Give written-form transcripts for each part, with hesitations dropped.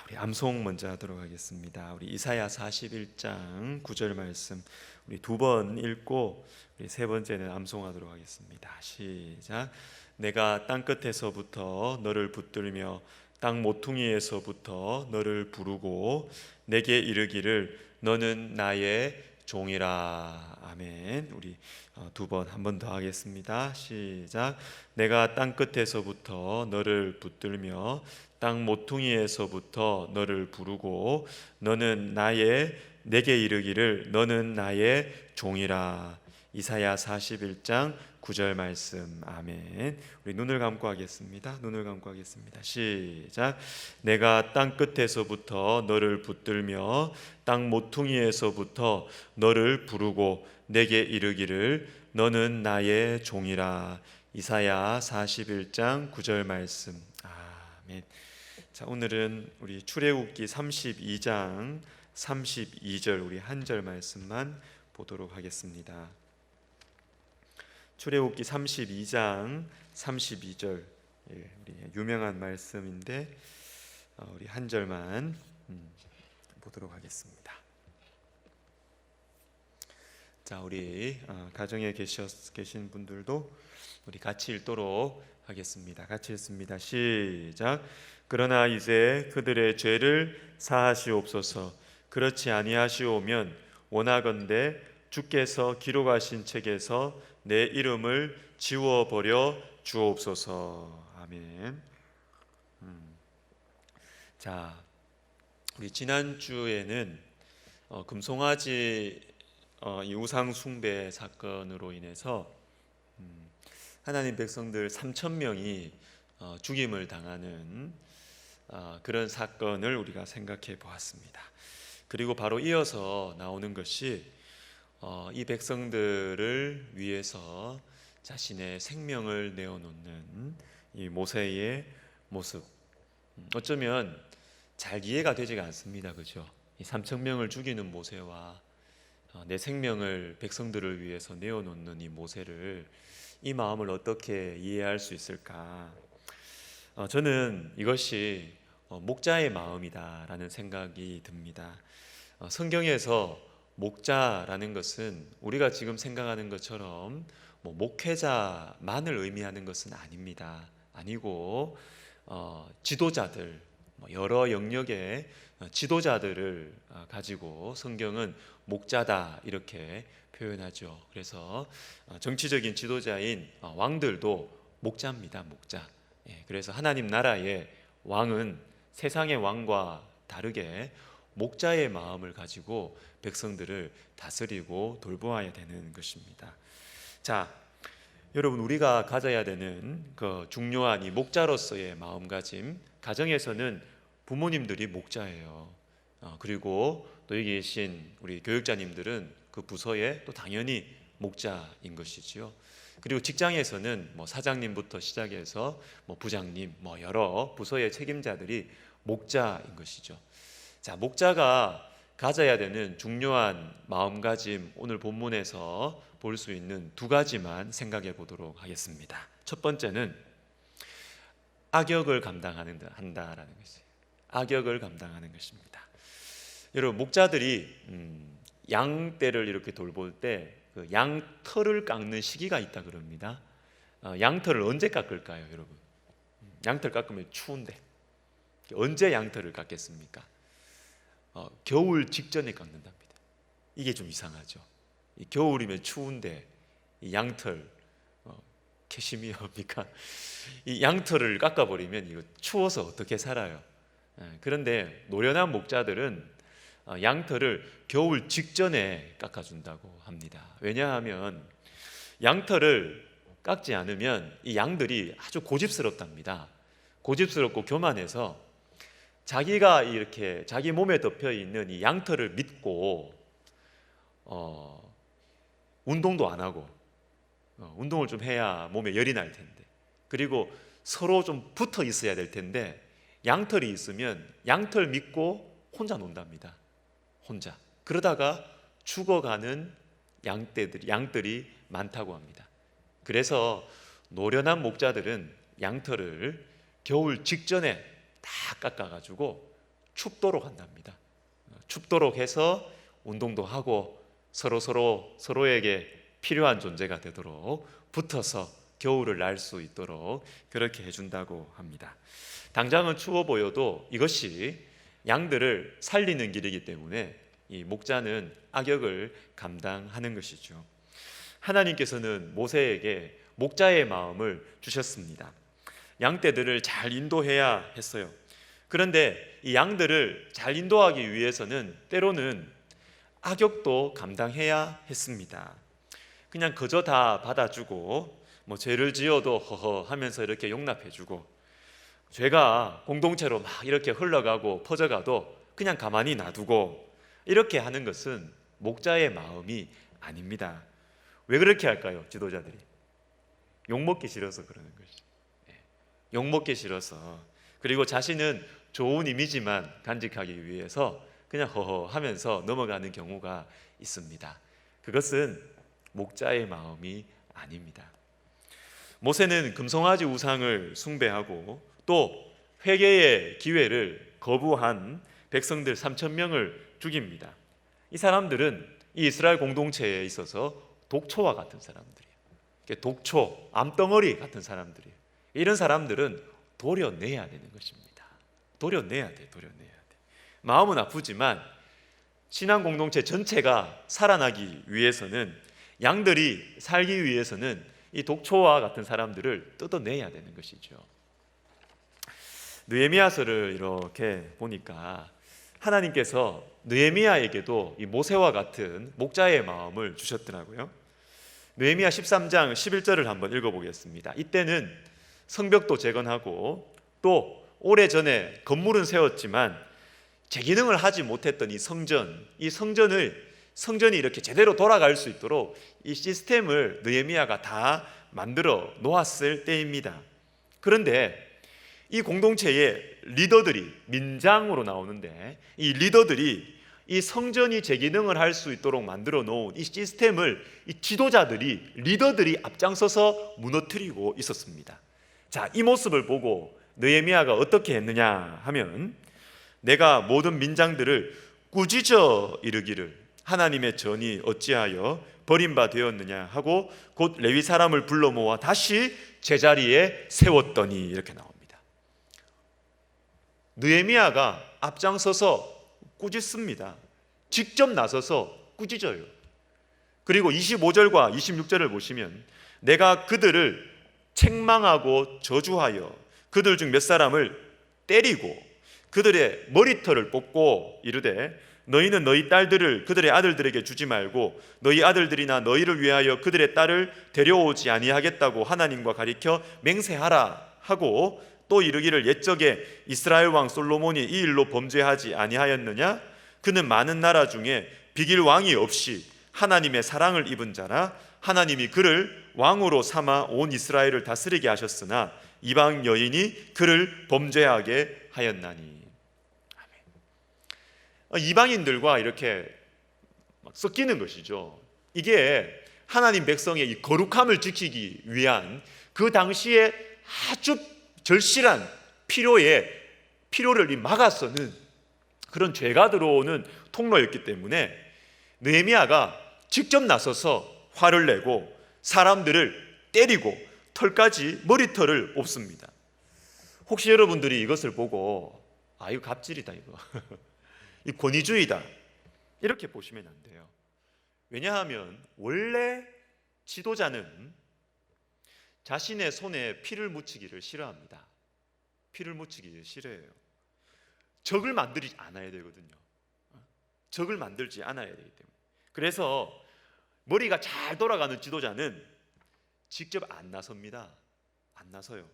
우리 암송 먼저 하도록 하겠습니다. 우리 이사야 41장 9절 말씀 우리 두 번 읽고 우리 세 번째는 암송하도록 하겠습니다. 시작. 내가 땅 끝에서부터 너를 붙들며 땅 모퉁이에서부터 너를 부르고 내게 이르기를 너는 나의 종이라. 아멘. 우리 두 번 한 번 더 하겠습니다. 시작. 내가 땅 끝에서부터 너를 붙들며 땅 모퉁이에서부터 너를 부르고 너는 내게 이르기를 너는 나의 종이라. 이사야 41장 9절 말씀. 아멘. 우리 눈을 감고 하겠습니다. 눈을 감고 하겠습니다. 시작. 내가 땅 끝에서부터 너를 붙들며 땅 모퉁이에서부터 너를 부르고 내게 이르기를 너는 나의 종이라. 이사야 41장 9절 말씀. 아멘. 자, 오늘은 우리 출애굽기 32장 32절 우리 한 절 말씀만 보도록 하겠습니다. 출애굽기 32장 32절 우리 유명한 말씀인데 우리 한 절만 보도록 하겠습니다. 자, 우리 가정에 계신 분들도 우리 같이 읽도록 하겠습니다. 같이 읽습니다. 시작. 그러나 이제 그들의 죄를 사하시옵소서. 그렇지 아니하시오면 원하건대 주께서 기록하신 책에서 내 이름을 지워버려 주옵소서. 아멘. 자, 우리 지난주에는 금송아지 이 우상 숭배 사건으로 인해서 하나님 백성들 3,000명이 죽임을 당하는 그런 사건을 우리가 생각해 보았습니다. 그리고 바로 이어서 나오는 것이 이 백성들을 위해서 자신의 생명을 내어놓는 이 모세의 모습. 어쩌면 잘 이해가 되지가 않습니다. 그죠? 이 3,000명을 죽이는 모세와 내 생명을 백성들을 위해서 내어놓는 이 모세를, 이 마음을 어떻게 이해할 수 있을까? 저는 이것이 목자의 마음이다라는 생각이 듭니다. 성경에서 목자라는 것은 우리가 지금 생각하는 것처럼 목회자만을 의미하는 것은 아닙니다. 아니고 지도자들, 여러 영역의 지도자들을 가지고 성경은 목자다 이렇게 표현하죠. 그래서 정치적인 지도자인 왕들도 목자입니다. 목자. 그래서 하나님 나라의 왕은 세상의 왕과 다르게 목자의 마음을 가지고 백성들을 다스리고 돌보아야 되는 것입니다. 자, 여러분, 우리가 가져야 되는 그 중요한 이 목자로서의 마음가짐, 가정에서는 부모님들이 목자예요. 그리고 또 여기 계신 우리 교육자님들은 그 부서에 또 당연히 목자인 것이지요. 그리고 직장에서는 사장님부터 시작해서 부장님, 여러 부서의 책임자들이 목자인 것이죠. 자, 목자가 가져야 되는 중요한 마음가짐, 오늘 본문에서 볼 수 있는 두 가지만 생각해 보도록 하겠습니다. 첫 번째는 악역을 한다라는 것이에요. 악역을 감당하는 것입니다. 여러분, 목자들이 양떼를 이렇게 돌볼 때 그 양털을 깎는 시기가 있다 그럽니다. 양털을 언제 깎을까요, 여러분? 양털 깎으면 추운데 언제 양털을 깎겠습니까? 겨울 직전에 깎는답니다. 이게 좀 이상하죠. 겨울이면 추운데 이 양털 캐시미어입니까? 이 양털을 깎아버리면 이거 추워서 어떻게 살아요? 그런데 노련한 목자들은 양털을 겨울 직전에 깎아준다고 합니다. 왜냐하면 양털을 깎지 않으면 이 양들이 아주 고집스럽답니다. 고집스럽고 교만해서 자기가 이렇게 자기 몸에 덮여 있는 이 양털을 믿고 운동도 안 하고 운동을 좀 해야 몸에 열이 날 텐데, 그리고 서로 좀 붙어 있어야 될 텐데 양털이 있으면 양털 믿고 혼자 논답니다. 혼자. 그러다가 죽어가는 양들이 많다고 합니다. 그래서 노련한 목자들은 양털을 겨울 직전에 다 깎아가지고 춥도록 한답니다. 춥도록 해서 운동도 하고 서로에게 필요한 존재가 되도록 붙어서 겨울을 날 수 있도록 그렇게 해준다고 합니다. 당장은 추워 보여도 이것이 양들을 살리는 길이기 때문에 이 목자는 악역을 감당하는 것이죠. 하나님께서는 모세에게 목자의 마음을 주셨습니다. 양떼들을 잘 인도해야 했어요. 그런데 이 양들을 잘 인도하기 위해서는 때로는 악역도 감당해야 했습니다. 그냥 그저 다 받아주고 죄를 지어도 허허 하면서 이렇게 용납해주고, 죄가 공동체로 막 이렇게 흘러가고 퍼져가도 그냥 가만히 놔두고, 이렇게 하는 것은 목자의 마음이 아닙니다. 왜 그렇게 할까요? 지도자들이 욕먹기 싫어서 그러는 것이죠. 욕먹기 싫어서, 그리고 자신은 좋은 이미지만 간직하기 위해서 그냥 허허 하면서 넘어가는 경우가 있습니다. 그것은 목자의 마음이 아닙니다. 모세는 금송아지 우상을 숭배하고 또 회개의 기회를 거부한 백성들 3,000명을 죽입니다. 이 사람들은 이 이스라엘 공동체에 있어서 독초와 같은 사람들이에요. 독초, 암덩어리 같은 사람들이에요. 이런 사람들은 도려내야 되는 것입니다. 도려내야 돼. 마음은 아프지만 신앙 공동체 전체가 살아나기 위해서는, 양들이 살기 위해서는 이 독초와 같은 사람들을 뜯어내야 되는 것이죠. 느헤미야서를 이렇게 보니까 하나님께서 느헤미야에게도 이 모세와 같은 목자의 마음을 주셨더라고요. 느헤미야 13장 11절을 한번 읽어보겠습니다. 이때는 성벽도 재건하고 또 오래전에 건물은 세웠지만 재기능을 하지 못했던 이 성전이 이렇게 제대로 돌아갈 수 있도록 이 시스템을 느헤미야가 다 만들어 놓았을 때입니다. 그런데 이 공동체의 리더들이, 민장으로 나오는데 이 리더들이 이 성전이 재기능을 할 수 있도록 만들어 놓은 이 시스템을 이 지도자들이, 리더들이 앞장서서 무너뜨리고 있었습니다. 자, 이 모습을 보고 느헤미야가 어떻게 했느냐 하면, 내가 모든 민장들을 꾸짖어 이르기를 하나님의 전이 어찌하여 버린 바 되었느냐 하고 곧 레위 사람을 불러 모아 다시 제자리에 세웠더니, 이렇게 나옵니다. 느헤미야가 앞장서서 꾸짖습니다. 직접 나서서 꾸짖어요. 그리고 25절과 26절을 보시면, 내가 그들을 책망하고 저주하여 그들 중 몇 사람을 때리고 그들의 머리털을 뽑고 이르되, 너희는 너희 딸들을 그들의 아들들에게 주지 말고 너희 아들들이나 너희를 위하여 그들의 딸을 데려오지 아니하겠다고 하나님과 가리켜 맹세하라 하고, 또 이르기를 옛적에 이스라엘 왕 솔로몬이 이 일로 범죄하지 아니하였느냐? 그는 많은 나라 중에 비길 왕이 없이 하나님의 사랑을 입은 자라. 하나님이 그를 왕으로 삼아 온 이스라엘을 다스리게 하셨으나 이방 여인이 그를 범죄하게 하였나니. 이방인들과 이렇게 섞이는 것이죠. 이게 하나님 백성의 이 거룩함을 지키기 위한 그 당시에 아주 절실한 필요를 막아서는 그런 죄가 들어오는 통로였기 때문에 느헤미야가 직접 나서서 화를 내고 사람들을 때리고 머리털을 뽑습니다. 혹시 여러분들이 이것을 보고 이거 갑질이다, 이거 이 권위주의다, 이렇게 보시면 안 돼요. 왜냐하면 원래 지도자는 자신의 손에 피를 묻히기를 싫어합니다. 피를 묻히기를 싫어해요. 적을 만들지 않아야 되거든요. 적을 만들지 않아야 되기 때문에. 그래서 머리가 잘 돌아가는 지도자는 직접 안 나섭니다. 안 나서요.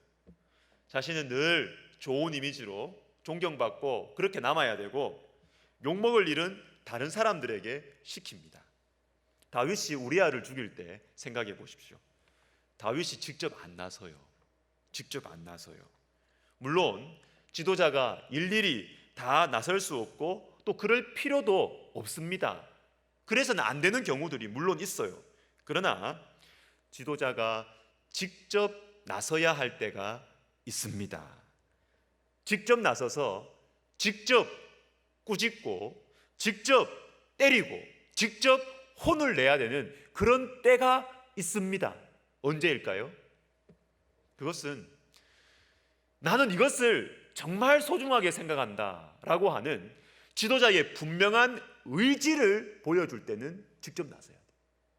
자신은 늘 좋은 이미지로 존경받고 그렇게 남아야 되고, 욕먹을 일은 다른 사람들에게 시킵니다. 다윗이 우리아를 죽일 때 생각해 보십시오. 다윗이 직접 안 나서요. 물론 지도자가 일일이 다 나설 수 없고 또 그럴 필요도 없습니다. 그래서는 안 되는 경우들이 물론 있어요. 그러나 지도자가 직접 나서야 할 때가 있습니다. 직접 나서서 직접 꾸짖고 직접 때리고 직접 혼을 내야 되는 그런 때가 있습니다. 언제일까요? 그것은 나는 이것을 정말 소중하게 생각한다 라고 하는 지도자의 분명한 의지를 보여줄 때는 직접 나서야 돼요.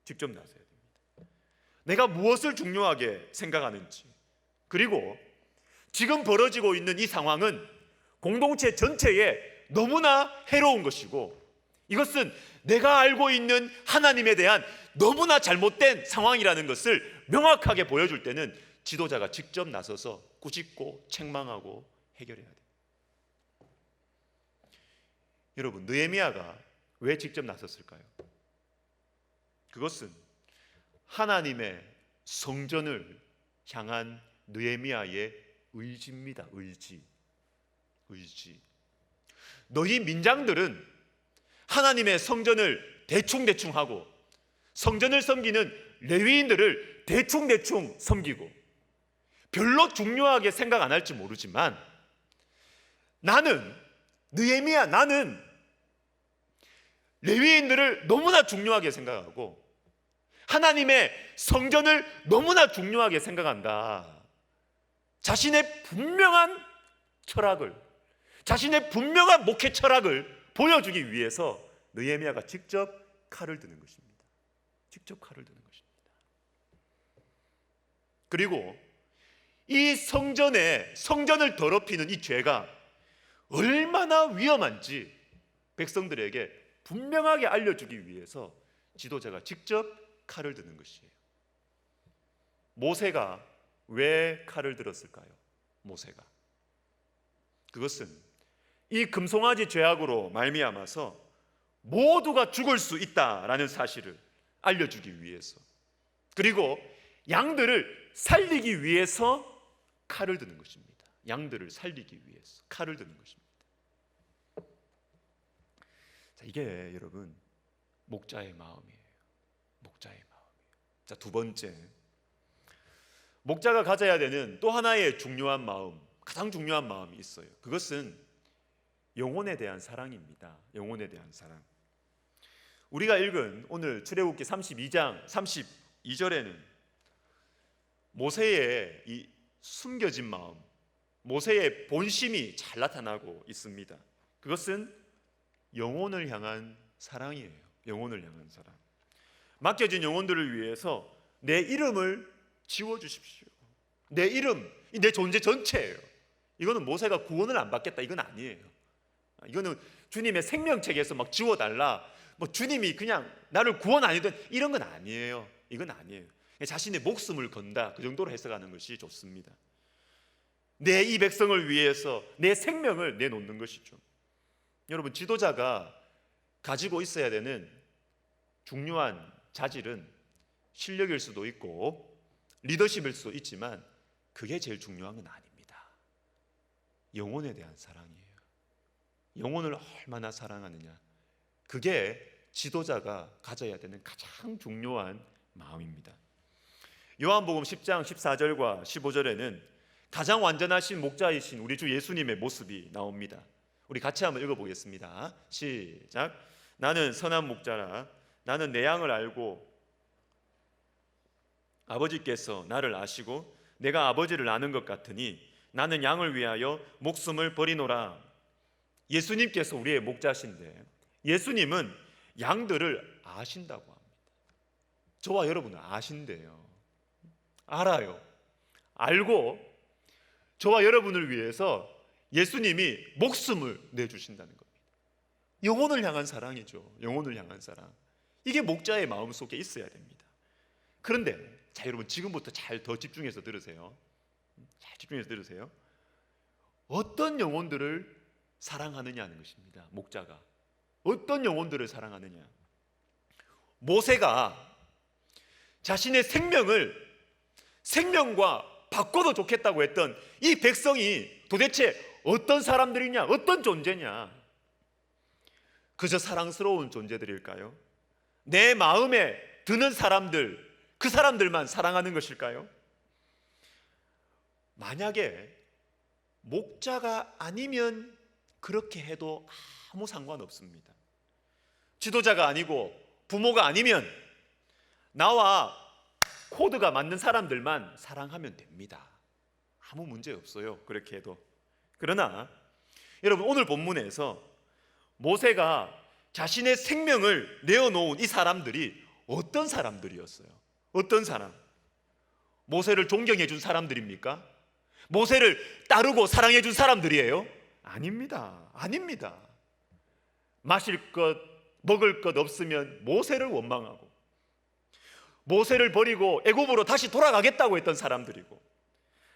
직접 나서야 됩니다. 내가 무엇을 중요하게 생각하는지, 그리고 지금 벌어지고 있는 이 상황은 공동체 전체에 너무나 해로운 것이고, 이것은 내가 알고 있는 하나님에 대한 너무나 잘못된 상황이라는 것을 명확하게 보여줄 때는 지도자가 직접 나서서 꾸짖고 책망하고 해결해야 돼요. 여러분, 느헤미야가 왜 직접 나섰을까요? 그것은 하나님의 성전을 향한 느헤미야의 의지입니다. 의지. 너희 민장들은 하나님의 성전을 대충대충 하고 성전을 섬기는 레위인들을 대충대충 섬기고 별로 중요하게 생각 안 할지 모르지만 느헤미야, 나는 레위인들을 너무나 중요하게 생각하고 하나님의 성전을 너무나 중요하게 생각한다. 자신의 분명한 철학을, 자신의 분명한 목회 철학을 보여주기 위해서 느헤미야가 직접 칼을 드는 것입니다. 직접 칼을 드는 것입니다. 그리고 이 성전을 더럽히는 이 죄가 얼마나 위험한지 백성들에게 분명하게 알려주기 위해서 지도자가 직접 칼을 드는 것이에요. 모세가 왜 칼을 들었을까요? 모세가, 그것은 이 금송아지 죄악으로 말미암아서 모두가 죽을 수 있다라는 사실을 알려주기 위해서, 그리고 양들을 살리기 위해서 칼을 드는 것입니다. 양들을 살리기 위해서 칼을 드는 것입니다. 자, 이게 여러분 목자의 마음이에요. 목자의 마음이에요. 자, 두 번째, 목자가 가져야 되는 또 하나의 중요한 마음, 가장 중요한 마음이 있어요. 그것은 영혼에 대한 사랑입니다. 영혼에 대한 사랑. 우리가 읽은 오늘 출애굽기 32장 32절에는 모세의 이 숨겨진 마음, 모세의 본심이 잘 나타나고 있습니다. 그것은 영혼을 향한 사랑이에요. 영혼을 향한 사랑. 맡겨진 영혼들을 위해서 내 이름을 지워주십시오. 내 이름, 내 존재 전체예요. 이거는 모세가 구원을 안 받겠다, 이건 아니에요. 이거는 주님의 생명책에서 막 지워달라, 뭐 주님이 그냥 나를 구원 안 해도 이런 건 아니에요. 이건 아니에요. 자신의 목숨을 건다, 그 정도로 해석하는 것이 좋습니다. 내 이 백성을 위해서 내 생명을 내놓는 것이죠. 여러분, 지도자가 가지고 있어야 되는 중요한 자질은 실력일 수도 있고 리더십일 수도 있지만 그게 제일 중요한 건 아닙니다. 영혼에 대한 사랑이에요. 영혼을 얼마나 사랑하느냐, 그게 지도자가 가져야 되는 가장 중요한 마음입니다. 요한복음 10장 14절과 15절에는 가장 완전하신 목자이신 우리 주 예수님의 모습이 나옵니다. 우리 같이 한번 읽어보겠습니다. 시작. 나는 선한 목자라. 나는 내 양을 알고 아버지께서 나를 아시고 내가 아버지를 아는 것 같으니 나는 양을 위하여 목숨을 버리노라. 예수님께서 우리의 목자신데 예수님은 양들을 아신다고 합니다. 저와 여러분은 아신대요. 알아요. 알고 저와 여러분을 위해서 예수님이 목숨을 내주신다는 겁니다. 영혼을 향한 사랑이죠. 영혼을 향한 사랑. 이게 목자의 마음속에 있어야 됩니다. 그런데 자, 여러분 지금부터 잘 더 집중해서 들으세요. 잘 집중해서 들으세요. 어떤 영혼들을 사랑하느냐는 것입니다. 목자가 어떤 영혼들을 사랑하느냐. 모세가 자신의 생명과 바꿔도 좋겠다고 했던 이 백성이 도대체 어떤 사람들이냐, 어떤 존재냐? 그저 사랑스러운 존재들일까요? 내 마음에 드는 사람들, 그 사람들만 사랑하는 것일까요? 만약에 목자가 아니면 그렇게 해도 아무 상관없습니다. 지도자가 아니고 부모가 아니면 나와 코드가 맞는 사람들만 사랑하면 됩니다. 아무 문제 없어요. 그렇게 해도. 그러나 여러분, 오늘 본문에서 모세가 자신의 생명을 내어놓은 이 사람들이 어떤 사람들이었어요? 어떤 사람? 모세를 존경해 준 사람들입니까? 모세를 따르고 사랑해 준 사람들이에요? 아닙니다. 아닙니다. 마실 것, 먹을 것 없으면 모세를 원망하고 모세를 버리고 애굽으로 다시 돌아가겠다고 했던 사람들이고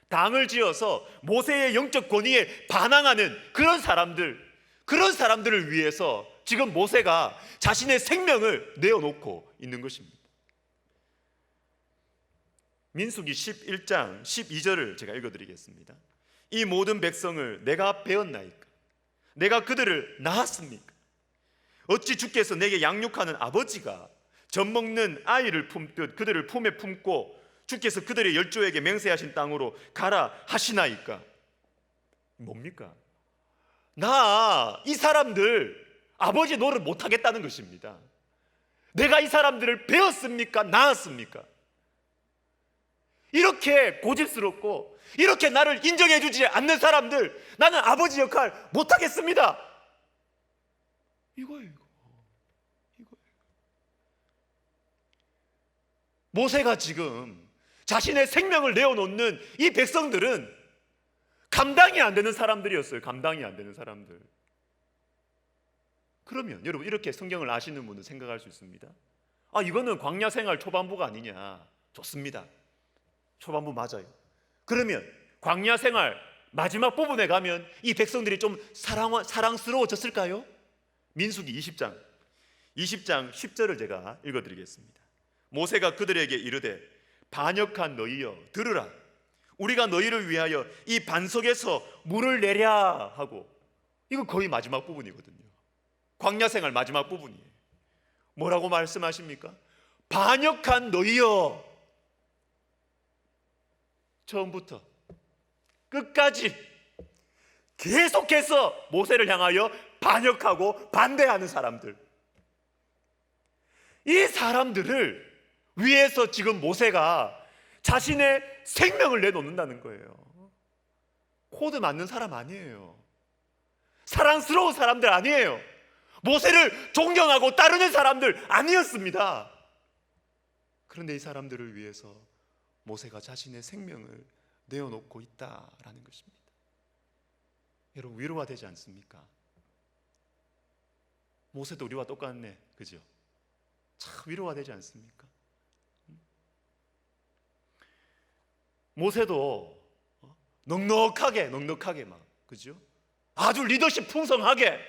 당을 지어서 모세의 영적 권위에 반항하는 그런 사람들을 위해서 지금 모세가 자신의 생명을 내어놓고 있는 것입니다. 민수기 11장 12절을 제가 읽어드리겠습니다. 이 모든 백성을 내가 베었나이까? 내가 그들을 낳았습니까? 어찌 주께서 내게 양육하는 아버지가 젖먹는 아이를 품듯 그들을 품에 품고 주께서 그들의 열조에게 맹세하신 땅으로 가라 하시나이까? 뭡니까? 나 이 사람들 아버지 노릇 못하겠다는 것입니다. 내가 이 사람들을 베었습니까? 낳았습니까? 이렇게 고집스럽고 이렇게 나를 인정해 주지 않는 사람들, 나는 아버지 역할 못하겠습니다. 이거예요. 모세가 지금 자신의 생명을 내어놓는 이 백성들은 감당이 안 되는 사람들이었어요. 감당이 안 되는 사람들. 그러면 여러분, 이렇게 성경을 아시는 분은 생각할 수 있습니다. 아, 이거는 광야 생활 초반부가 아니냐. 좋습니다. 초반부 맞아요. 그러면 광야 생활 마지막 부분에 가면 이 백성들이 좀 사랑스러워졌을까요? 민수기 20장 10절을 제가 읽어드리겠습니다. 모세가 그들에게 이르되 반역한 너희여 들으라. 우리가 너희를 위하여 이 반석에서 물을 내랴 하고, 이거 거의 마지막 부분이거든요. 광야 생활 마지막 부분이에요. 뭐라고 말씀하십니까? 반역한 너희여. 처음부터 끝까지 계속해서 모세를 향하여 반역하고 반대하는 사람들, 이 사람들을 위해서 지금 모세가 자신의 생명을 내놓는다는 거예요. 코드 맞는 사람 아니에요. 사랑스러운 사람들 아니에요. 모세를 존경하고 따르는 사람들 아니었습니다. 그런데 이 사람들을 위해서 모세가 자신의 생명을 내어놓고 있다라는 것입니다. 여러분, 위로가 되지 않습니까? 모세도 우리와 똑같네, 그죠? 참 위로가 되지 않습니까? 모세도 넉넉하게 막, 그죠? 아주 리더십 풍성하게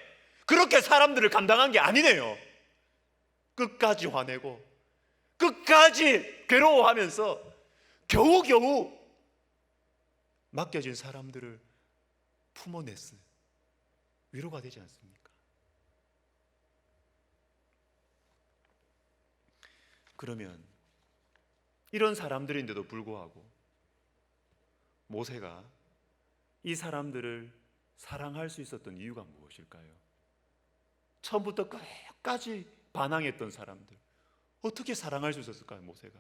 그렇게 사람들을 감당한 게 아니네요. 끝까지 화내고 끝까지 괴로워하면서 겨우겨우 맡겨진 사람들을 품어냈어요. 위로가 되지 않습니까? 그러면 이런 사람들인데도 불구하고 모세가 이 사람들을 사랑할 수 있었던 이유가 무엇일까요? 처음부터 끝까지 반항했던 사람들, 어떻게 사랑할 수 있었을까요, 모세가?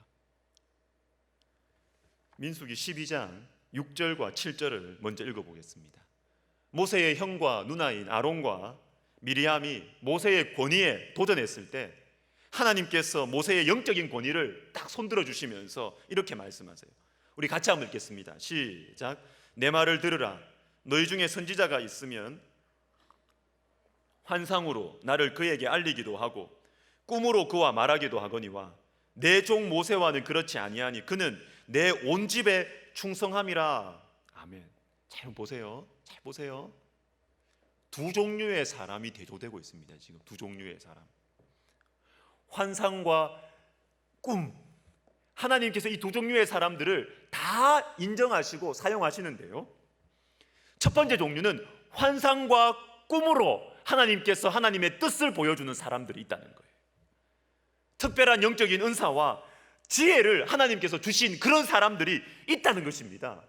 민수기 12장 6절과 7절을 먼저 읽어보겠습니다. 모세의 형과 누나인 아론과 미리암이 모세의 권위에 도전했을 때 하나님께서 모세의 영적인 권위를 딱 손들어 주시면서 이렇게 말씀하세요. 우리 같이 한번 읽겠습니다. 시작. 내 말을 들으라. 너희 중에 선지자가 있으면 환상으로 나를 그에게 알리기도 하고 꿈으로 그와 말하기도 하거니와 내 종 모세와는 그렇지 아니하니 그는 내 온 집에 충성함이라. 아멘. 잘 보세요. 잘 보세요. 두 종류의 사람이 대조되고 있습니다. 지금 두 종류의 사람. 환상과 꿈. 하나님께서 이 두 종류의 사람들을 다 인정하시고 사용하시는데요, 첫 번째 종류는 환상과 꿈으로 하나님께서 하나님의 뜻을 보여주는 사람들이 있다는 거예요. 특별한 영적인 은사와 지혜를 하나님께서 주신 그런 사람들이 있다는 것입니다.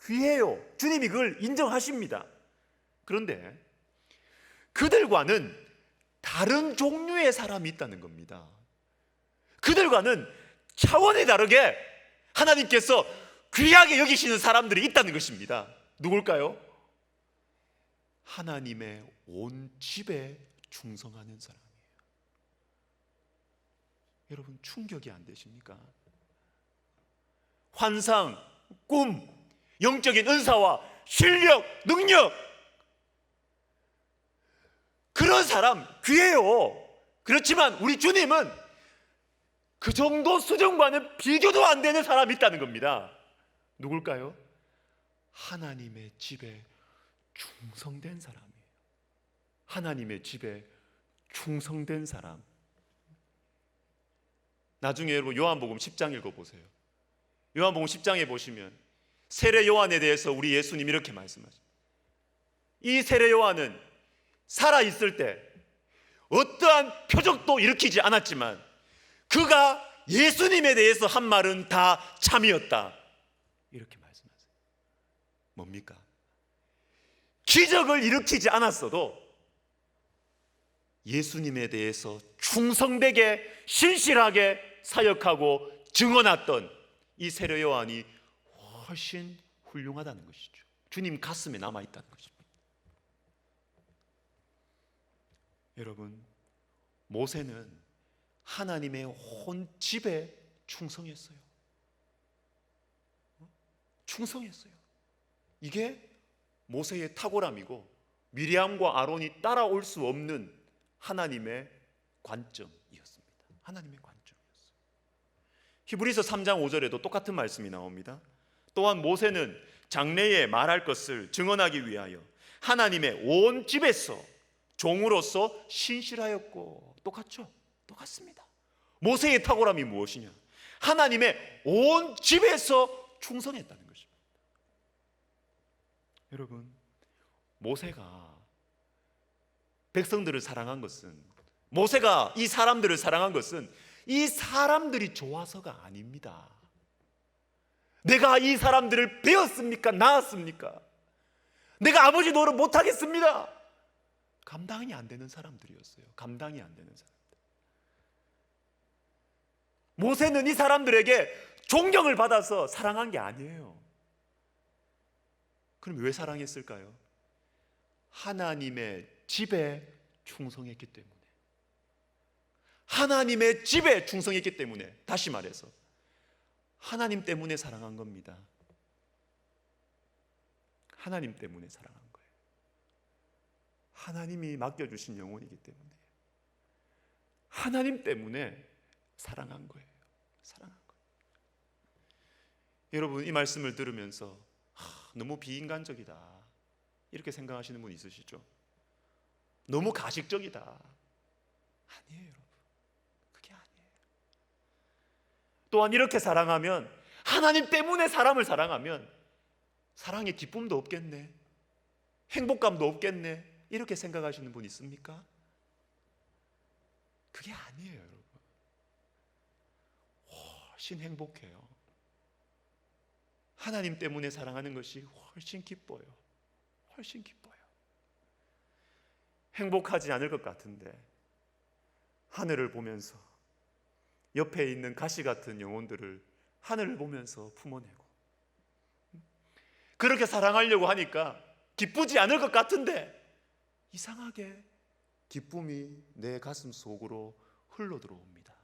귀해요. 주님이 그걸 인정하십니다. 그런데 그들과는 다른 종류의 사람이 있다는 겁니다. 그들과는 차원이 다르게 하나님께서 귀하게 여기시는 사람들이 있다는 것입니다. 누굴까요? 하나님의 온 집에 충성하는 사람이에요. 여러분, 충격이 안 되십니까? 환상, 꿈, 영적인 은사와 실력, 능력, 그런 사람 귀해요. 그렇지만 우리 주님은 그 정도 수준과는 비교도 안 되는 사람이 있다는 겁니다. 누굴까요? 하나님의 집에 충성된 사람이에요. 하나님의 집에 충성된 사람. 나중에 여러분 요한복음 10장 읽어보세요. 요한복음 10장에 보시면 세례 요한에 대해서 우리 예수님 이렇게 말씀하십니다. 이 세례 요한은 살아있을 때 어떠한 표적도 일으키지 않았지만 그가 예수님에 대해서 한 말은 다 참이었다, 이렇게 말씀하세요. 뭡니까? 기적을 일으키지 않았어도 예수님에 대해서 충성되게 신실하게 사역하고 증언했던 이 세례 요한이 훨씬 훌륭하다는 것이죠. 주님 가슴에 남아있다는 것입니다. 여러분, 모세는 하나님의 온 집에 충성했어요. 충성했어요. 이게 모세의 탁월함이고 미리암과 아론이 따라올 수 없는 하나님의 관점이었습니다. 하나님의 관점이었어요. 히브리서 3장 5절에도 똑같은 말씀이 나옵니다. 또한 모세는 장래에 말할 것을 증언하기 위하여 하나님의 온 집에서 종으로서 신실하였고, 똑같죠? 똑같습니다. 모세의 탁월함이 무엇이냐? 하나님의 온 집에서 충성했다는 것입니다. 여러분, 모세가 백성들을 사랑한 것은, 모세가 이 사람들을 사랑한 것은 이 사람들이 좋아서가 아닙니다. 내가 이 사람들을 배웠습니까? 낳았습니까? 내가 아버지 노릇 못하겠습니다. 감당이 안 되는 사람들이었어요. 감당이 안 되는 사람들. 모세는 이 사람들에게 존경을 받아서 사랑한 게 아니에요. 그럼 왜 사랑했을까요? 하나님의 집에 충성했기 때문에. 하나님의 집에 충성했기 때문에. 다시 말해서 하나님 때문에 사랑한 겁니다. 하나님 때문에 사랑한 거예요. 하나님이 맡겨주신 영혼이기 때문에. 하나님 때문에 사랑한 거예요. 사랑한 거예요. 여러분, 이 말씀을 들으면서 너무 비인간적이다, 이렇게 생각하시는 분 있으시죠? 너무 가식적이다. 아니에요, 여러분. 그게 아니에요. 또한 이렇게 사랑하면, 하나님 때문에 사람을 사랑하면 사랑의 기쁨도 없겠네, 행복감도 없겠네, 이렇게 생각하시는 분 있습니까? 그게 아니에요, 여러분. 훨씬 행복해요. 하나님 때문에 사랑하는 것이 훨씬 기뻐요. 훨씬 기뻐요. 행복하지 않을 것 같은데 하늘을 보면서 옆에 있는 가시 같은 영혼들을 하늘을 보면서 품어내고, 그렇게 사랑하려고 하니까 기쁘지 않을 것 같은데 이상하게 기쁨이 내 가슴 속으로 흘러 들어옵니다.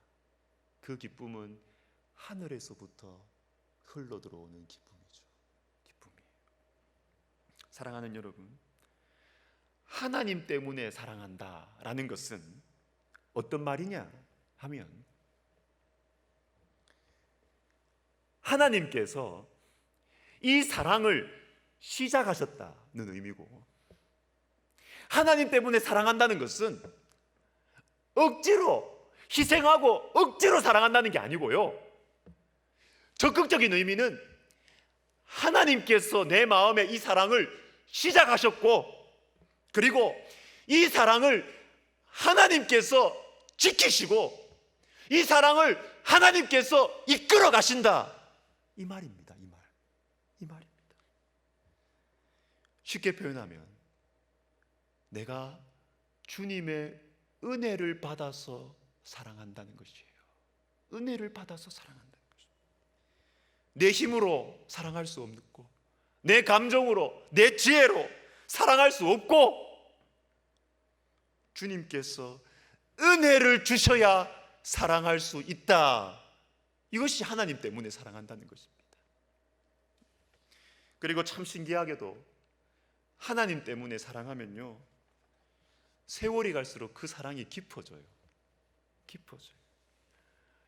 그 기쁨은 하늘에서부터 흘러 들어오는 기쁨이죠. 기쁨이에요. 사랑하는 여러분, 하나님 때문에 사랑한다라는 것은 어떤 말이냐 하면, 하나님께서 이 사랑을 시작하셨다는 의미고, 하나님 때문에 사랑한다는 것은 억지로 희생하고 억지로 사랑한다는 게 아니고요, 적극적인 의미는 하나님께서 내 마음에 이 사랑을 시작하셨고, 그리고 이 사랑을 하나님께서 지키시고 이 사랑을 하나님께서 이끌어 가신다, 이 말입니다. 이 말입니다. 쉽게 표현하면 내가 주님의 은혜를 받아서 사랑한다는 것이에요. 은혜를 받아서 사랑한다는 것이에요. 내 힘으로 사랑할 수 없고, 내 감정으로, 내 지혜로 사랑할 수 없고, 주님께서 은혜를 주셔야 사랑할 수 있다. 이것이 하나님 때문에 사랑한다는 것입니다. 그리고 참 신기하게도 하나님 때문에 사랑하면요, 세월이 갈수록 그 사랑이 깊어져요.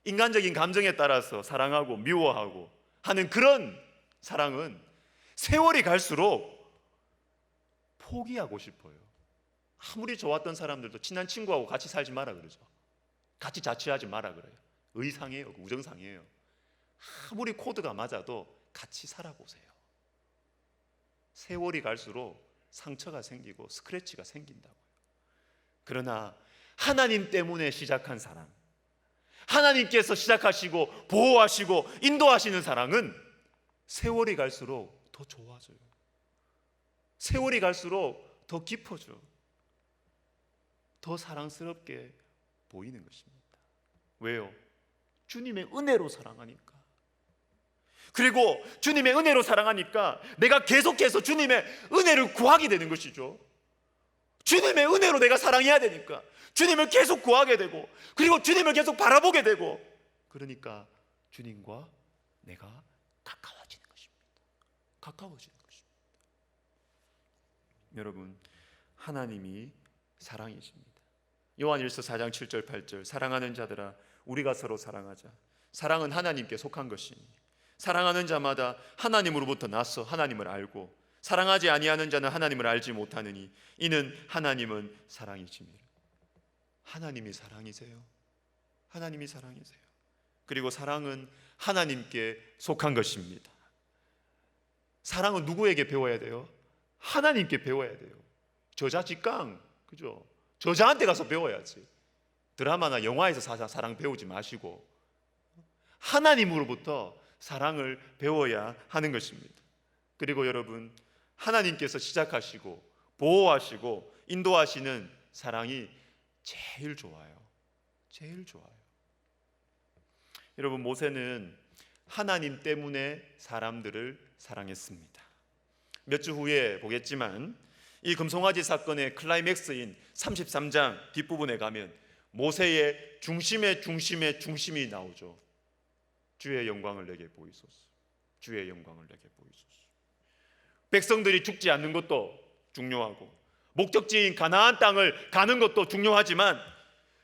인간적인 감정에 따라서 사랑하고 미워하고 하는 그런 사랑은 세월이 갈수록 포기하고 싶어요. 아무리 좋았던 사람들도 친한 친구하고 같이 살지 마라 그러죠. 같이 자취하지 마라 그래요. 의상이에요, 우정상이에요. 아무리 코드가 맞아도 같이 살아보세요. 세월이 갈수록 상처가 생기고 스크래치가 생긴다고요. 그러나 하나님 때문에 시작한 사랑, 하나님께서 시작하시고 보호하시고 인도하시는 사랑은 세월이 갈수록 더 좋아져요. 세월이 갈수록 더 깊어져, 더 사랑스럽게 보이는 것입니다. 왜요? 주님의 은혜로 사랑하니까. 그리고 주님의 은혜로 사랑하니까 내가 계속해서 주님의 은혜를 구하게 되는 것이죠. 주님의 은혜로 내가 사랑해야 되니까 주님을 계속 구하게 되고, 그리고 주님을 계속 바라보게 되고, 그러니까 주님과 내가 가까워지는 것입니다. 여러분, 하나님이 사랑이십니다. 요한일서 4장 7절 8절, 사랑하는 자들아 우리가 서로 사랑하자. 사랑은 하나님께 속한 것이니 사랑하는 자마다 하나님으로부터 나서 하나님을 알고, 사랑하지 아니하는 자는 하나님을 알지 못하느니 이는 하나님은 사랑이시니라. 하나님이 사랑이세요. 하나님이 사랑이세요. 그리고 사랑은 하나님께 속한 것입니다. 사랑은 누구에게 배워야 돼요? 하나님께 배워야 돼요. 저자 직강, 그죠? 저자한테 가서 배워야지. 드라마나 영화에서 사랑 배우지 마시고 하나님으로부터 사랑을 배워야 하는 것입니다. 그리고 여러분, 하나님께서 시작하시고 보호하시고 인도하시는 사랑이 제일 좋아요. 여러분, 모세는 하나님 때문에 사람들을 사랑했습니다. 몇 주 후에 보겠지만 이 금송아지 사건의 클라이맥스인 33장 뒷부분에 가면 모세의 중심이 나오죠. 주의 영광을 내게 보이소서. 주의 영광을 내게 보이소서. 백성들이 죽지 않는 것도 중요하고 목적지인 가나안 땅을 가는 것도 중요하지만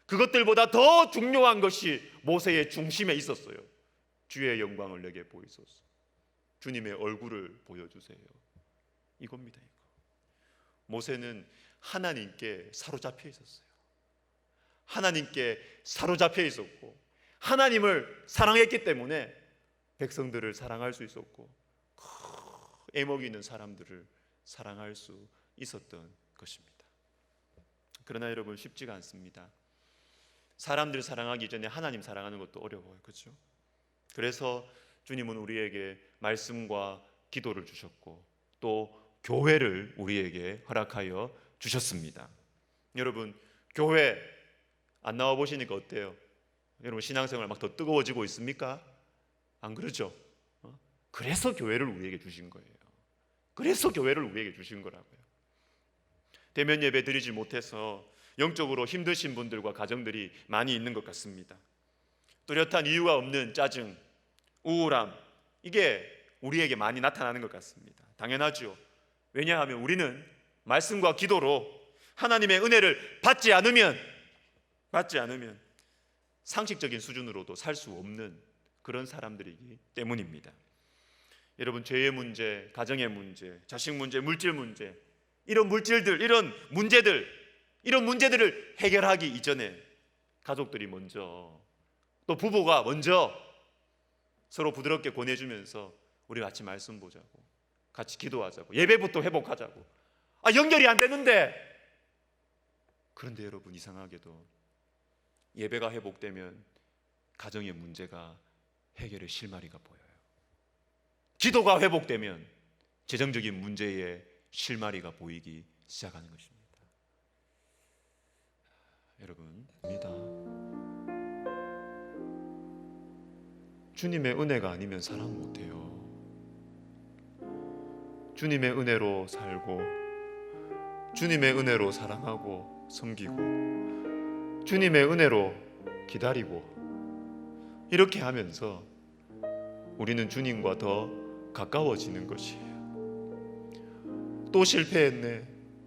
그것들보다 더 중요한 것이 모세의 중심에 있었어요. 주의 영광을 내게 보이소서. 주님의 얼굴을 보여주세요. 이겁니다. 이거. 모세는 하나님께 사로잡혀 있었어요. 하나님께 사로잡혀 있었고 하나님을 사랑했기 때문에 백성들을 사랑할 수 있었고 애먹이 있는 사람들을 사랑할 수 있었던 것입니다. 그러나 여러분, 쉽지가 않습니다. 사람들 사랑하기 전에 하나님 사랑하는 것도 어려워요. 그렇죠? 그래서 주님은 우리에게 말씀과 기도를 주셨고 또 교회를 우리에게 허락하여 주셨습니다. 여러분, 교회 안 나와 보시니까 어때요? 여러분, 신앙생활 막 더 뜨거워지고 있습니까? 안 그러죠? 그래서 교회를 우리에게 주신 거예요. 그래서 교회를 우리에게 주신 거라고요. 대면 예배 드리지 못해서 영적으로 힘드신 분들과 가정들이 많이 있는 것 같습니다. 뚜렷한 이유가 없는 짜증, 우울함, 이게 우리에게 많이 나타나는 것 같습니다. 당연하죠. 왜냐하면 우리는 말씀과 기도로 하나님의 은혜를 받지 않으면 상식적인 수준으로도 살 수 없는 그런 사람들이기 때문입니다. 여러분, 죄의 문제, 가정의 문제, 자식 문제, 물질 문제, 이런 문제들을 해결하기 이전에 가족들이 먼저, 또 부부가 먼저 서로 부드럽게 권해주면서 우리 같이 말씀 보자고, 같이 기도하자고, 예배부터 회복하자고. 연결이 안 되는데. 그런데 여러분, 이상하게도 예배가 회복되면 가정의 문제가 해결의 실마리가 보여요. 기도가 회복되면 재정적인 문제의 실마리가 보이기 시작하는 것입니다. 여러분입니다. 주님의 은혜가 아니면 사랑 못해요. 주님의 은혜로 살고, 주님의 은혜로 사랑하고 섬기고, 주님의 은혜로 기다리고, 이렇게 하면서 우리는 주님과 더 가까워지는 것이에요. 또 실패했네,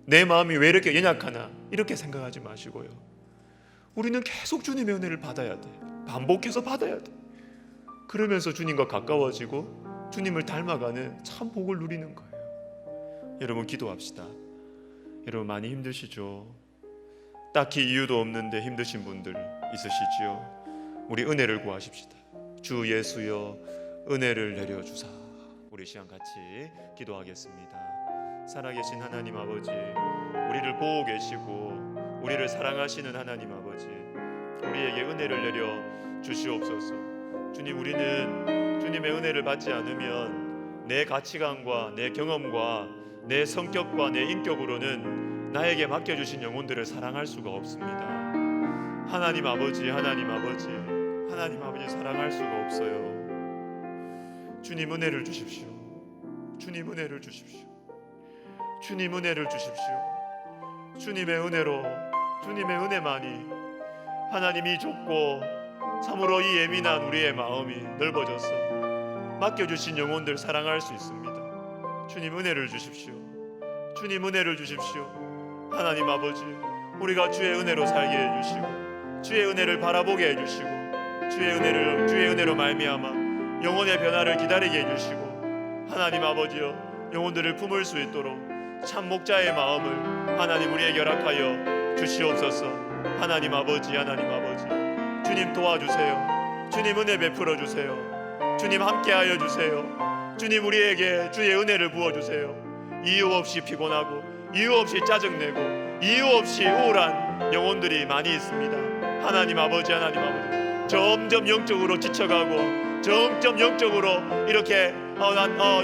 내 마음이 왜 이렇게 연약하나, 이렇게 생각하지 마시고요. 우리는 계속 주님의 은혜를 받아야 돼. 반복해서 받아야 돼. 그러면서 주님과 가까워지고 주님을 닮아가는 참 복을 누리는 거예요. 여러분, 기도합시다. 여러분, 많이 힘드시죠? 딱히 이유도 없는데 힘드신 분들 있으시지요? 우리 은혜를 구하십시다. 주 예수여, 은혜를 내려주사. 우리 시간 같이 기도하겠습니다. 살아계신 하나님 아버지, 우리를 보고 계시고 우리를 사랑하시는 하나님 아버지, 우리에게 은혜를 내려 주시옵소서. 주님, 우리는 주님의 은혜를 받지 않으면 내 가치관과 내 경험과 내 성격과 내 인격으로는 나에게 맡겨주신 영혼들을 사랑할 수가 없습니다. 하나님 아버지, 하나님 아버지, 하나님 아버지, 사랑할 수가 없어요. 주님, 은혜를 주십시오. 주님, 은혜를 주십시오. 주님, 은혜를 주십시오. 주님의 은혜로, 주님의 은혜만이 하나님이 좁고 참으로 이 예민한 우리의 마음이 넓어져서 맡겨주신 영혼들 사랑할 수 있습니다. 주님, 은혜를 주십시오. 주님, 은혜를 주십시오. 하나님 아버지, 우리가 주의 은혜로 살게 해주시고 주의 은혜를 바라보게 해주시고 주의 은혜로 말미암아 영혼의 변화를 기다리게 해주시고, 하나님 아버지여, 영혼들을 품을 수 있도록 참 목자의 마음을 하나님 우리에게 허락하여 주시옵소서. 하나님 아버지, 하나님 아버지, 주님 도와주세요. 주님, 은혜 베풀어 주세요. 주님, 함께하여 주세요. 주님, 우리에게 주의 은혜를 부어주세요. 이유 없이 피곤하고 이유 없이 짜증내고 이유 없이 우울한 영혼들이 많이 있습니다. 하나님 아버지, 하나님 아버지, 점점 영적으로 지쳐가고 점점 영적으로 이렇게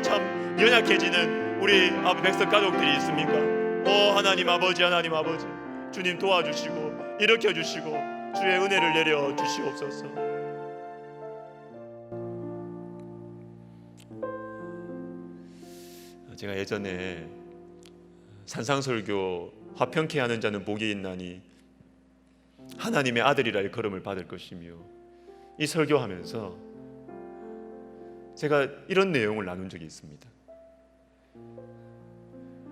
참 연약해지는 우리 백성 가족들이 있습니까? 하나님 아버지, 하나님 아버지, 주님 도와주시고 일으켜주시고 주의 은혜를 내려 주시옵소서. 제가 예전에 산상설교 화평케 하는 자는 복이 있나니 하나님의 아들이라 일컬음을 받을 것이며, 이 설교하면서 제가 이런 내용을 나눈 적이 있습니다.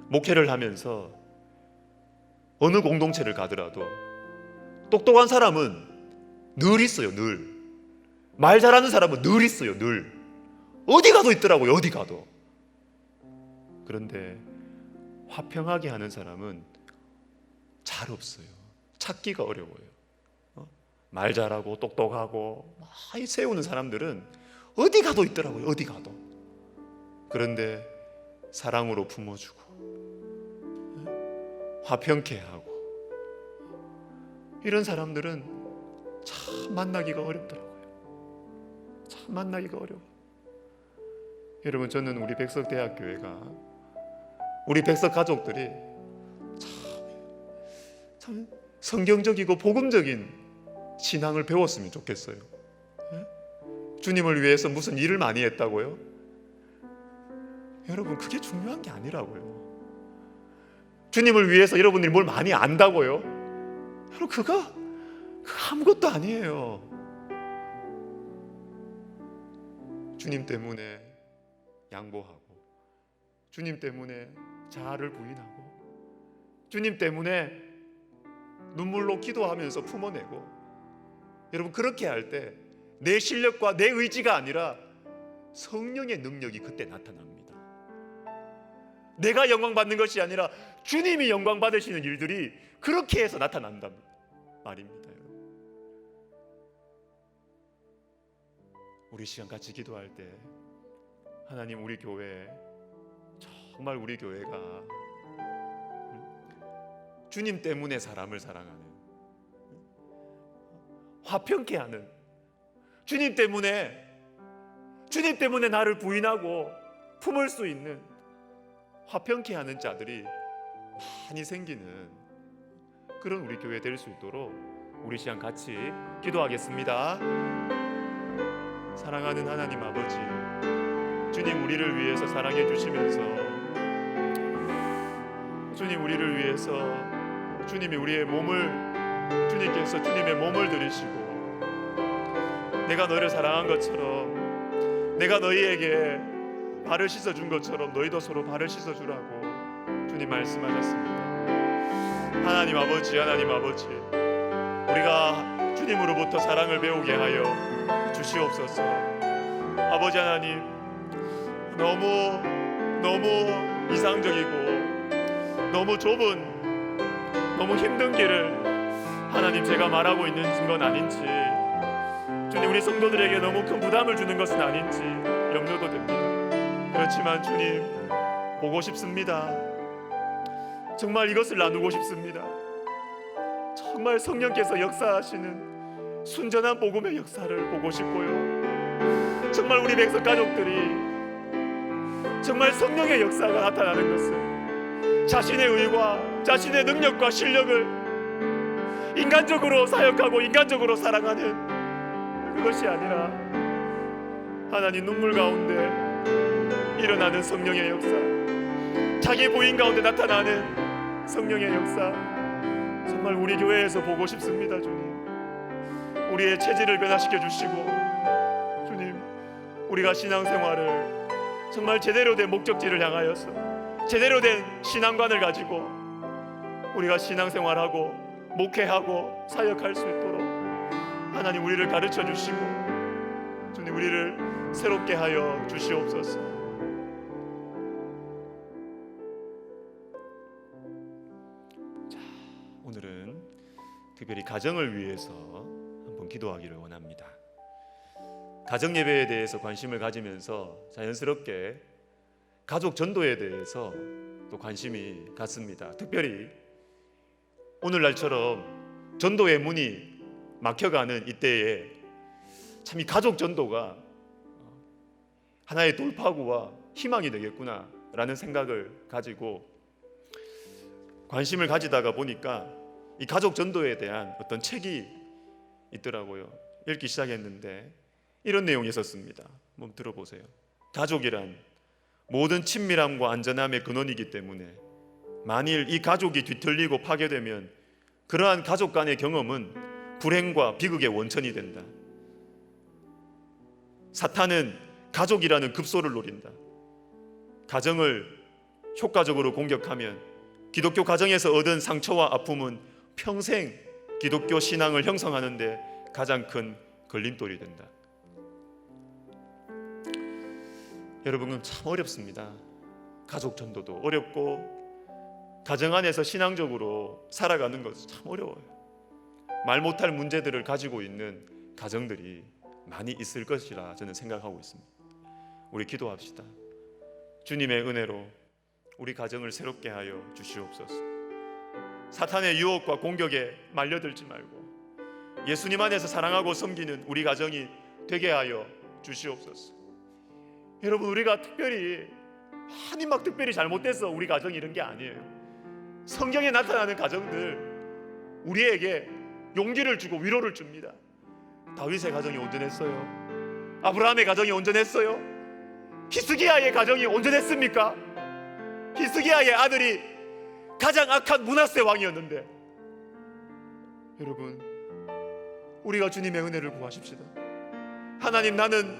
목회를 하면서 어느 공동체를 가더라도 똑똑한 사람은 늘 있어요. 늘. 말 잘하는 사람은 늘 있어요. 늘. 어디 가도 있더라고요. 어디 가도. 그런데 화평하게 하는 사람은 잘 없어요. 찾기가 어려워요. 말 잘하고 똑똑하고 많이 세우는 사람들은 어디 가도 있더라고요. 어디 가도. 그런데 사랑으로 품어주고 화평케 하고 이런 사람들은 참 만나기가 어렵더라고요. 참 만나기가 어려워. 여러분, 저는 우리 백석대학교회가, 우리 백석 가족들이 참 성경적이고 복음적인 신앙을 배웠으면 좋겠어요. 주님을 위해서 무슨 일을 많이 했다고요? 여러분, 그게 중요한 게 아니라고요. 주님을 위해서 여러분들이 뭘 많이 안다고요? 여러분, 그거 아무것도 아니에요. 주님 때문에 양보하고, 주님 때문에 자아를 부인하고, 주님 때문에 눈물로 기도하면서 품어내고, 여러분, 그렇게 할 때 내 실력과 내 의지가 아니라 성령의 능력이 그때 나타납니다. 내가 영광 받는 것이 아니라 주님이 영광 받으시는 일들이 그렇게 해서 나타난단 말입니다. 우리 시간 같이 기도할 때 하나님, 우리 교회, 정말 우리 교회가 주님 때문에 사람을 사랑하는, 화평케 하는, 주님 때문에 나를 부인하고 품을 수 있는 화평케 하는 자들이 많이 생기는 그런 우리 교회 될 수 있도록 우리 시간 같이 기도하겠습니다. 사랑하는 하나님 아버지, 주님 우리를 위해서 사랑해 주시면서 주님 우리를 위해서 주님이 우리의 몸을 주님께서 주님의 몸을 들이시고 내가 너희를 사랑한 것처럼 내가 너희에게 발을 씻어준 것처럼 너희도 서로 발을 씻어주라고 주님 말씀하셨습니다. 하나님 아버지, 하나님 아버지, 우리가 주님으로부터 사랑을 배우게 하여 주시옵소서. 아버지 하나님, 너무 이상적이고 너무 좁은 너무 힘든 길을 하나님 제가 말하고 있는 건 아닌지, 주님 우리 성도들에게 너무 큰 부담을 주는 것은 아닌지 염려도 됩니다. 그렇지만 주님 보고 싶습니다. 정말 이것을 나누고 싶습니다. 정말 성령께서 역사하시는 순전한 복음의 역사를 보고 싶고요. 정말 우리 백성 가족들이 정말 성령의 역사가 나타나는 것을 자신의 의와 자신의 능력과 실력을 인간적으로 사역하고 인간적으로 사랑하는 그것이 아니라 하나님 눈물 가운데 일어나는 성령의 역사, 자기 부인 가운데 나타나는 성령의 역사, 정말 우리 교회에서 보고 싶습니다. 주님 우리의 체질을 변화시켜 주시고 주님 우리가 신앙생활을 정말 제대로 된 목적지를 향하여서 제대로 된 신앙관을 가지고 우리가 신앙생활하고 목회하고 사역할 수 있도록 하나님 우리를 가르쳐 주시고 주님 우리를 새롭게 하여 주시옵소서. 자, 오늘은 특별히 가정을 위해서 한번 기도하기를 원합니다. 가정 예배에 대해서 관심을 가지면서 자연스럽게 가족 전도에 대해서 또 관심이 갔습니다. 특별히 오늘날처럼 전도의 문이 막혀가는 이때에 참 이 가족 전도가 하나의 돌파구와 희망이 되겠구나라는 생각을 가지고 관심을 가지다가 보니까 이 가족 전도에 대한 어떤 책이 있더라고요. 읽기 시작했는데 이런 내용이 있었습니다. 한번 들어보세요. 가족이란 모든 친밀함과 안전함의 근원이기 때문에 만일 이 가족이 뒤틀리고 파괴되면 그러한 가족 간의 경험은 불행과 비극의 원천이 된다. 사탄은 가족이라는 급소를 노린다. 가정을 효과적으로 공격하면 기독교 가정에서 얻은 상처와 아픔은 평생 기독교 신앙을 형성하는 데 가장 큰 걸림돌이 된다. 여러분 참 어렵습니다. 가족 전도도 어렵고 가정 안에서 신앙적으로 살아가는 것은 참 어려워요. 말 못할 문제들을 가지고 있는 가정들이 많이 있을 것이라 저는 생각하고 있습니다. 우리 기도합시다. 주님의 은혜로 우리 가정을 새롭게 하여 주시옵소서. 사탄의 유혹과 공격에 말려들지 말고 예수님 안에서 사랑하고 섬기는 우리 가정이 되게 하여 주시옵소서. 여러분 우리가 특별히 많이 막 특별히 잘못돼서 우리 가정이 이런 게 아니에요. 성경에 나타나는 가정들 우리에게 용기를 주고 위로를 줍니다. 다윗의 가정이 온전했어요. 아브라함의 가정이 온전했어요. 히스기야의 가정이 온전했습니까? 히스기야의 아들이 가장 악한 므낫세 왕이었는데 여러분 우리가 주님의 은혜를 구하십시다. 하나님 나는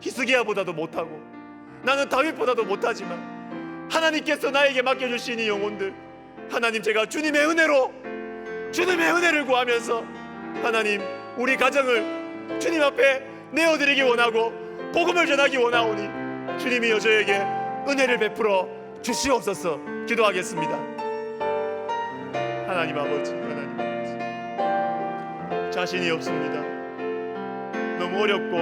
히스기야보다도 못하고 나는 다윗보다도 못하지만 하나님께서 나에게 맡겨주신 이 영혼들 하나님 제가 주님의 은혜를 구하면서 하나님 우리 가정을 주님 앞에 내어드리기 원하고 복음을 전하기 원하오니 주님이 여저에게 은혜를 베풀어 주시옵소서. 기도하겠습니다. 하나님 아버지, 하나님 아버지, 자신이 없습니다. 너무 어렵고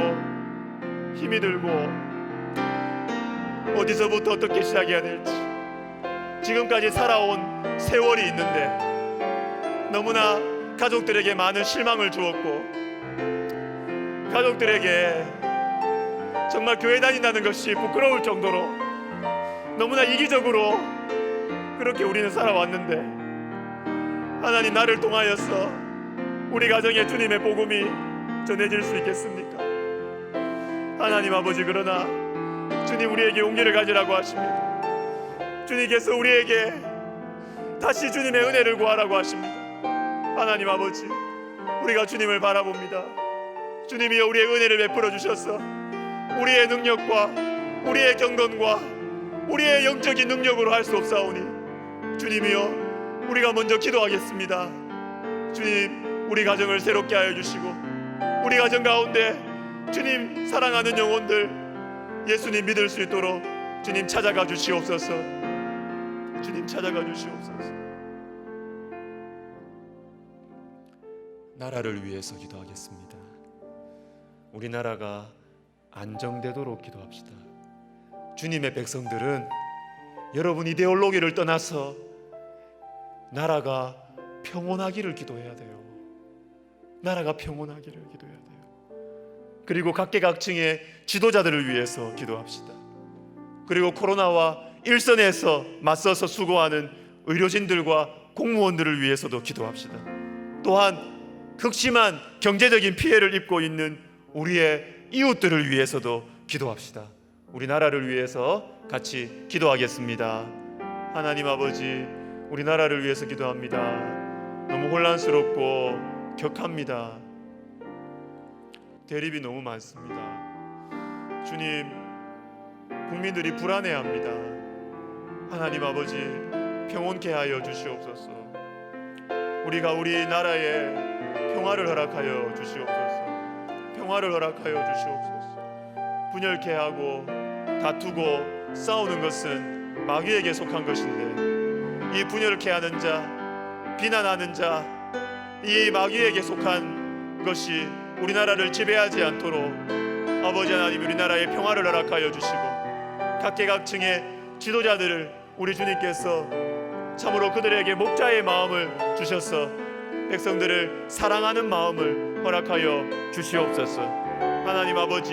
힘이 들고 어디서부터 어떻게 시작해야 될지 지금까지 살아온 세월이 있는데 너무나 가족들에게 많은 실망을 주었고 가족들에게 정말 교회 다닌다는 것이 부끄러울 정도로 너무나 이기적으로 그렇게 우리는 살아왔는데 하나님, 나를 통하여서 우리 가정에 주님의 복음이 전해질 수 있겠습니까? 하나님 아버지, 그러나 주님 우리에게 용기를 가지라고 하십니다. 주님께서 우리에게 다시 주님의 은혜를 구하라고 하십니다. 하나님 아버지, 우리가 주님을 바라봅니다. 주님이여 우리의 은혜를 베풀어 주셔서 우리의 능력과 우리의 경건과 우리의 영적인 능력으로 할 수 없사오니 주님이여 우리가 먼저 기도하겠습니다. 주님, 우리 가정을 새롭게 하여 주시고 우리 가정 가운데 주님 사랑하는 영혼들 예수님 믿을 수 있도록 주님 찾아가 주시옵소서. 주님 찾아가 주시옵소서. 나라를 위해서 기도하겠습니다. 우리나라가 안정되도록 기도합시다. 주님의 백성들은 여러분 이데올로기를 떠나서 나라가 평온하기를 기도해야 돼요. 나라가 평온하기를 기도해야 돼요. 그리고 각계각층의 지도자들을 위해서 기도합시다. 그리고 코로나와 일선에서 맞서서 수고하는 의료진들과 공무원들을 위해서도 기도합시다. 또한 극심한 경제적인 피해를 입고 있는 우리의 이웃들을 위해서도 기도합시다. 우리 나라를 위해서 같이 기도하겠습니다. 하나님 아버지, 우리 나라를 위해서 기도합니다. 너무 혼란스럽고 격합니다. 대립이 너무 많습니다. 주님, 국민들이 불안해합니다. 하나님 아버지, 평온케 하여 주시옵소서. 우리가 우리 나라에 평화를 허락하여 주시옵소서. 평화를 허락하여 주시옵소서. 분열케 하고 다투고 싸우는 것은 마귀에게 속한 것인데 이 분열케 하는 자, 비난하는 자, 이 마귀에게 속한 것이 우리나라를 지배하지 않도록 아버지 하나님 우리나라에 평화를 허락하여 주시고 각계각층의 지도자들을 우리 주님께서 참으로 그들에게 목자의 마음을 주셔서 백성들을 사랑하는 마음을 허락하여 주시옵소서. 하나님 아버지,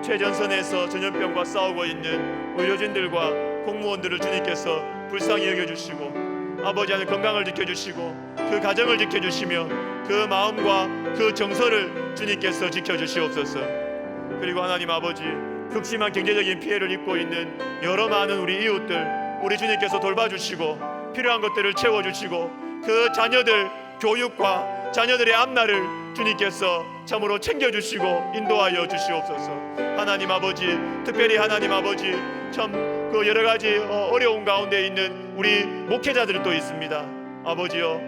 최전선에서 전염병과 싸우고 있는 의료진들과 공무원들을 주님께서 불쌍히 여겨주시고 아버지 하나님 건강을 지켜주시고 그 가정을 지켜주시며 그 마음과 그 정서를 주님께서 지켜주시옵소서. 그리고 하나님 아버지, 극심한 경제적인 피해를 입고 있는 여러 많은 우리 이웃들 우리 주님께서 돌봐주시고 필요한 것들을 채워주시고 그 자녀들 교육과 자녀들의 앞날을 주님께서 참으로 챙겨주시고 인도하여 주시옵소서. 하나님 아버지, 특별히 하나님 아버지, 참 그 여러 가지 어려운 가운데 있는 우리 목회자들도 있습니다. 아버지요,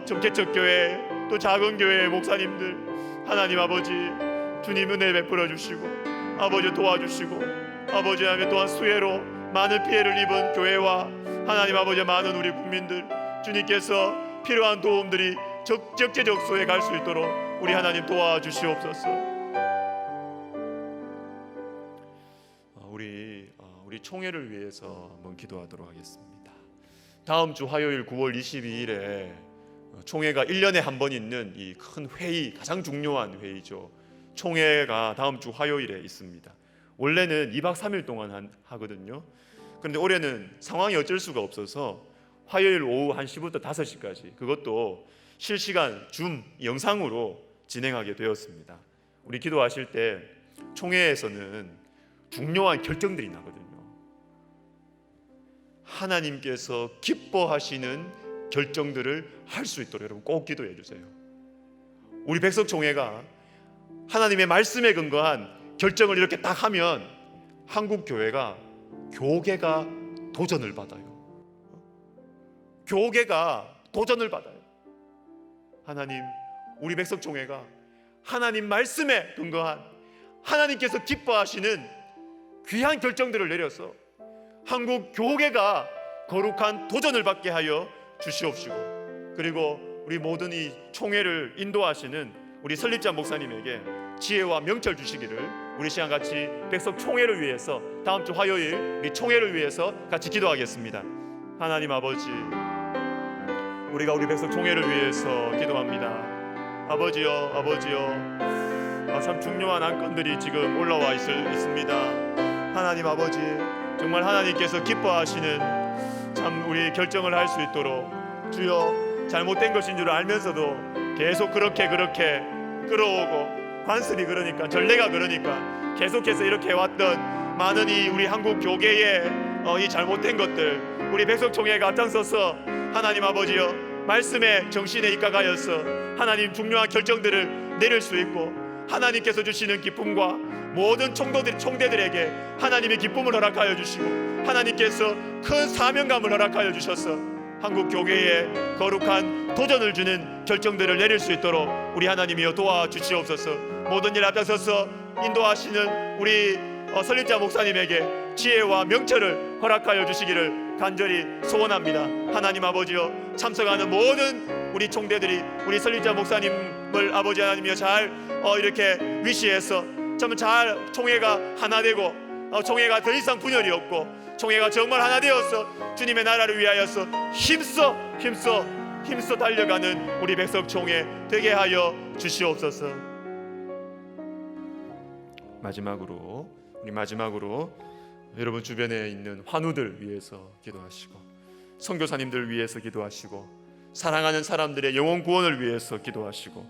정개척 교회 또 작은 교회 목사님들 하나님 아버지, 주님 은혜 베풀어 주시고 아버지 도와주시고 아버지 하나님 또한 수해로 많은 피해를 입은 교회와 하나님 아버지 많은 우리 국민들 주님께서 필요한 도움들이 적재적소에 갈 수 있도록 우리 하나님 도와주시옵소서. 우리 총회를 위해서 한번 기도하도록 하겠습니다. 다음 주 화요일 9월 22일에 총회가 1년에 한 번 있는 이 큰 회의, 가장 중요한 회의죠. 총회가 다음 주 화요일에 있습니다. 원래는 2박 3일 동안 하거든요. 그런데 올해는 상황이 어쩔 수가 없어서 화요일 오후 1시부터 5시까지 그것도 실시간 줌 영상으로 진행하게 되었습니다. 우리 기도하실 때 총회에서는 중요한 결정들이 나거든요. 하나님께서 기뻐하시는 결정들을 할 수 있도록 여러분 꼭 기도해 주세요. 우리 백석총회가 하나님의 말씀에 근거한 결정을 이렇게 딱 하면 한국 교회가 교계가 도전을 받아요. 교계가 도전을 받아요. 하나님, 우리 백석총회가 하나님 말씀에 근거한 하나님께서 기뻐하시는 귀한 결정들을 내려서 한국 교계가 거룩한 도전을 받게 하여 주시옵시고 그리고 우리 모든 이 총회를 인도하시는 우리 설립자 목사님에게 지혜와 명철 주시기를 우리 시간 같이 백석 총회를 위해서 다음 주 화요일 우리 총회를 위해서 같이 기도하겠습니다. 하나님 아버지, 우리가 우리 백석 총회를 위해서 기도합니다. 아버지요, 아버지요, 참 중요한 안건들이 지금 올라와 있습니다. 하나님 아버지, 정말 하나님께서 기뻐하시는 참 우리 결정을 할 수 있도록 주여 잘못된 것인 줄 알면서도 계속 그렇게 끌어오고, 관습이 그러니까, 전례가 그러니까 계속해서 이렇게 해왔던 많은 이 우리 한국 교계의 이 잘못된 것들, 우리 백석총회가 앞장서서 하나님 아버지여 말씀의 정신에 입각하여서 하나님 중요한 결정들을 내릴 수 있고, 하나님께서 주시는 기쁨과 모든 총대들에게 하나님의 기쁨을 허락하여 주시고, 하나님께서 큰 사명감을 허락하여 주셔서 한국 교회에 거룩한 도전을 주는 결정들을 내릴 수 있도록 우리 하나님이여 도와주시옵소서. 모든 일 앞장서서 인도하시는 우리 설립자 목사님에게 지혜와 명철을 허락하여 주시기를 간절히 소원합니다. 하나님 아버지여, 참석하는 모든 우리 총대들이 우리 설립자 목사님을 아버지 하나님이여 잘 이렇게 위시해서 잘 총회가 하나 되고, 총회가 더 이상 분열이 없고, 총회가 정말 하나 되어서 주님의 나라를 위하여서 힘써 달려가는 우리 백석총회 되게 하여 주시옵소서. 마지막으로 여러분 주변에 있는 환우들 위해서 기도하시고, 선교사님들 위해서 기도하시고, 사랑하는 사람들의 영혼 구원을 위해서 기도하시고,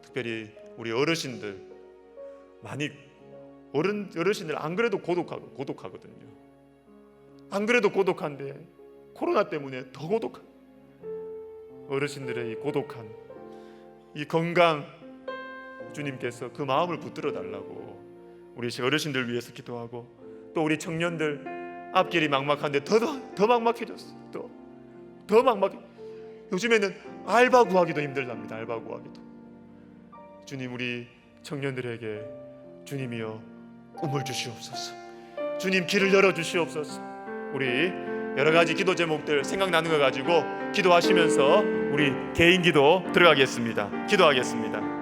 특별히 우리 어르신들, 어르신들 안 그래도 고독하거든요. 안 그래도 고독한데 코로나 때문에 더 고독한 어르신들의 이 고독한 이 건강, 주님께서 그 마음을 붙들어 달라고 우리 어르신들 위해서 기도하고, 또 우리 청년들 앞길이 막막한데 더 막막해졌어. 더 막막해. 요즘에는 알바 구하기도 힘들답니다. 알바 구하기도. 주님, 우리 청년들에게 주님이여 꿈을 주시옵소서. 주님, 길을 열어 주시옵소서. 우리 여러 가지 기도 제목들 생각나는 거 가지고 기도하시면서 우리 개인 기도 들어가겠습니다. 기도하겠습니다.